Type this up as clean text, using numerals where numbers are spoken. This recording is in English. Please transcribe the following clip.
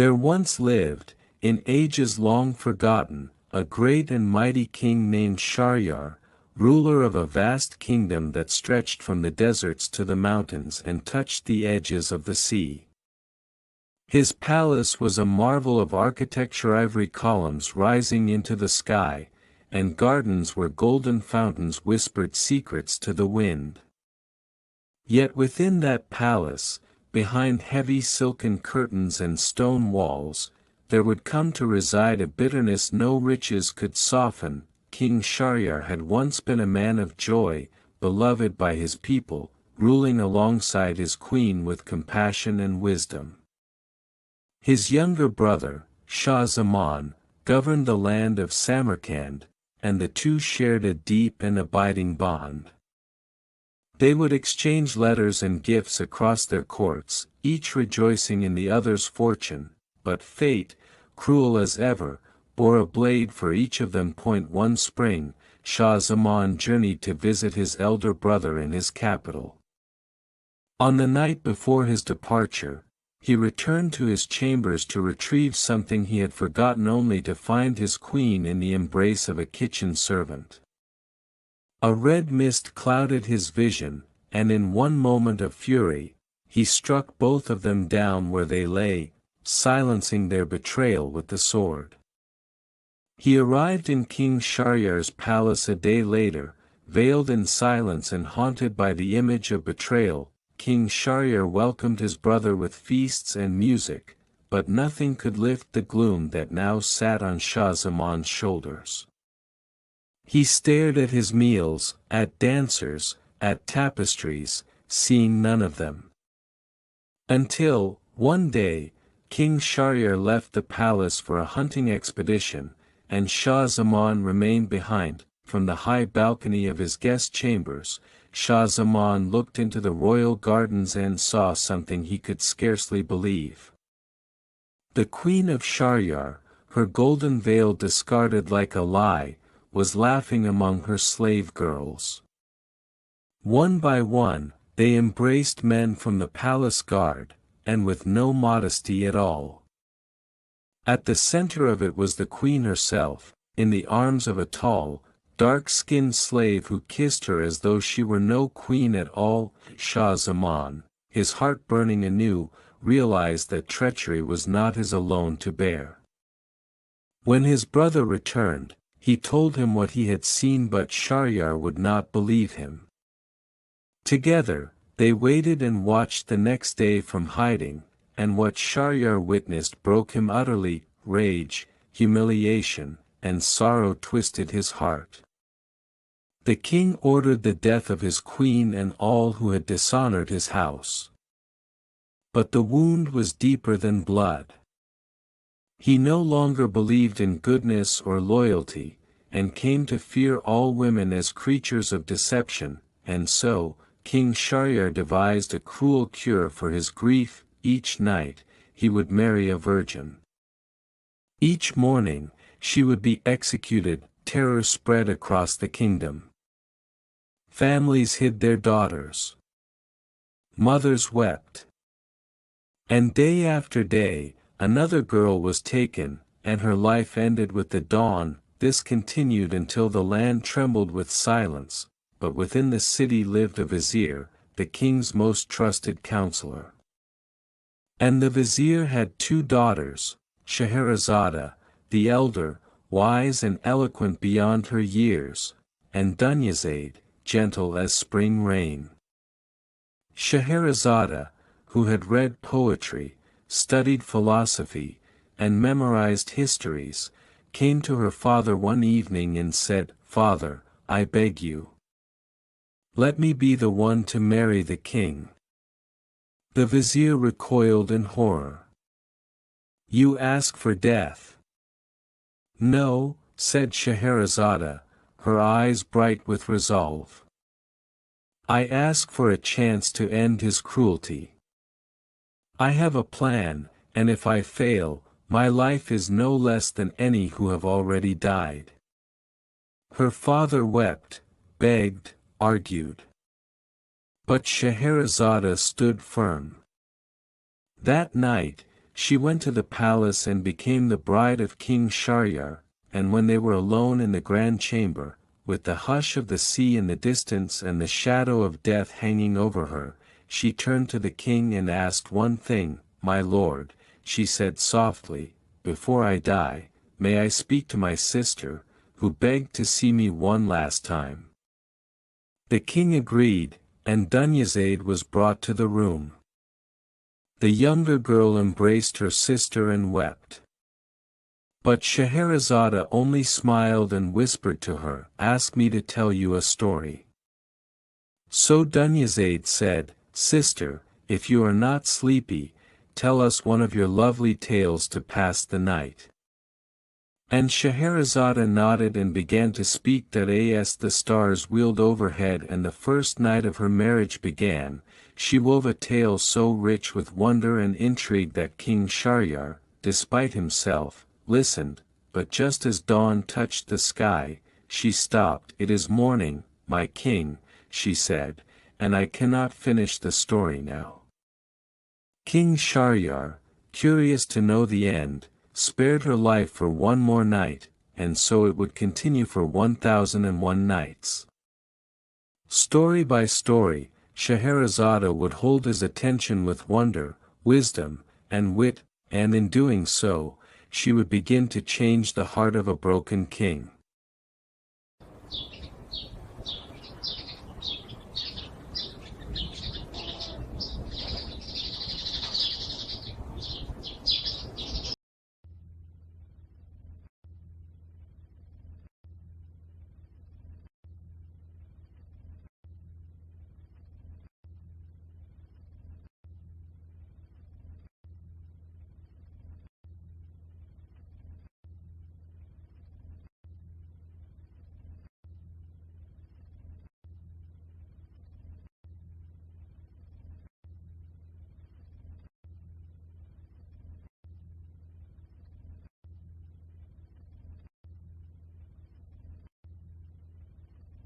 There once lived, in ages long forgotten, a great and mighty king named Shahryar, ruler of a vast kingdom that stretched from the deserts to the mountains and touched the edges of the sea. His palace was a marvel of architecture, ivory columns rising into the sky, and gardens where golden fountains whispered secrets to the wind. Yet within that palace, behind heavy silken curtains and stone walls, there would come to reside a bitterness no riches could soften. King Shahryar had once been a man of joy, beloved by his people, ruling alongside his queen with compassion and wisdom. His younger brother, Shah Zaman, governed the land of Samarkand, and the two shared a deep and abiding bond. They would exchange letters and gifts across their courts, each rejoicing in the other's fortune, but fate, cruel as ever, bore a blade for each of them. One spring, Shah Zaman journeyed to visit his elder brother in his capital. On the night before his departure, he returned to his chambers to retrieve something he had forgotten, only to find his queen in the embrace of a kitchen servant. A red mist clouded his vision, and in one moment of fury, he struck both of them down where they lay, silencing their betrayal with the sword. He arrived in King Shahryar's palace a day later, veiled in silence and haunted by the image of betrayal. King Shahryar welcomed his brother with feasts and music, but nothing could lift the gloom that now sat on Shah Zaman's shoulders. He stared at his meals, at dancers, at tapestries, seeing none of them. Until, one day, King Shahryar left the palace for a hunting expedition, and Shah Zaman remained behind. From the high balcony of his guest chambers, Shah Zaman looked into the royal gardens and saw something he could scarcely believe. The queen of Shahryar, her golden veil discarded like a lie, was laughing among her slave girls. One by one, they embraced men from the palace guard, and with no modesty at all. At the center of it was the queen herself, in the arms of a tall, dark-skinned slave who kissed her as though she were no queen at all. Shah Zaman, his heart burning anew, realized that treachery was not his alone to bear. When his brother returned, he told him what he had seen, but Shahryar would not believe him. Together, they waited and watched the next day from hiding, and what Shahryar witnessed broke him utterly. Rage, humiliation, and sorrow twisted his heart. The king ordered the death of his queen and all who had dishonored his house. But the wound was deeper than blood. He no longer believed in goodness or loyalty, and came to fear all women as creatures of deception, and so, King Shahryar devised a cruel cure for his grief. Each night, he would marry a virgin. Each morning, she would be executed. Terror spread across the kingdom. Families hid their daughters. Mothers wept. And day after day, another girl was taken, and her life ended with the dawn. This continued until the land trembled with silence, but within the city lived a vizier, the king's most trusted counselor. And the vizier had two daughters, Shahrazada, the elder, wise and eloquent beyond her years, and Dunyazade, gentle as spring rain. Shahrazada, who had read poetry, studied philosophy, and memorized histories, came to her father one evening and said, "Father, I beg you, let me be the one to marry the king." The vizier recoiled in horror. "You ask for death?" "No," said Shahrazada, her eyes bright with resolve. "I ask for a chance to end his cruelty. I have a plan, and if I fail, my life is no less than any who have already died." Her father wept, begged, argued. But Shahrazada stood firm. That night, She went to the palace and became the bride of King Shahryar, and when they were alone in the grand chamber, with the hush of the sea in the distance and the shadow of death hanging over her, she turned to the king and asked one thing. "My lord," she said softly, "before I die, may I speak to my sister, who begged to see me one last time?" The king agreed, and Dunyazade was brought to the room. The younger girl embraced her sister and wept. But Scheherazade only smiled and whispered to her, "Ask me to tell you a story." So Dunyazade said, "Sister, if you are not sleepy, tell us one of your lovely tales to pass the night." And Scheherazade nodded and began to speak that as the stars wheeled overhead and the first night of her marriage began, she wove a tale so rich with wonder and intrigue that King Shahryar, despite himself, listened, but just as dawn touched the sky, she stopped. "It is morning, my king," she said, "and I cannot finish the story now." King Shahryar, curious to know the end, spared her life for one more night, and so it would continue for 1001 nights. Story by story, Scheherazade would hold his attention with wonder, wisdom, and wit, and in doing so, she would begin to change the heart of a broken king.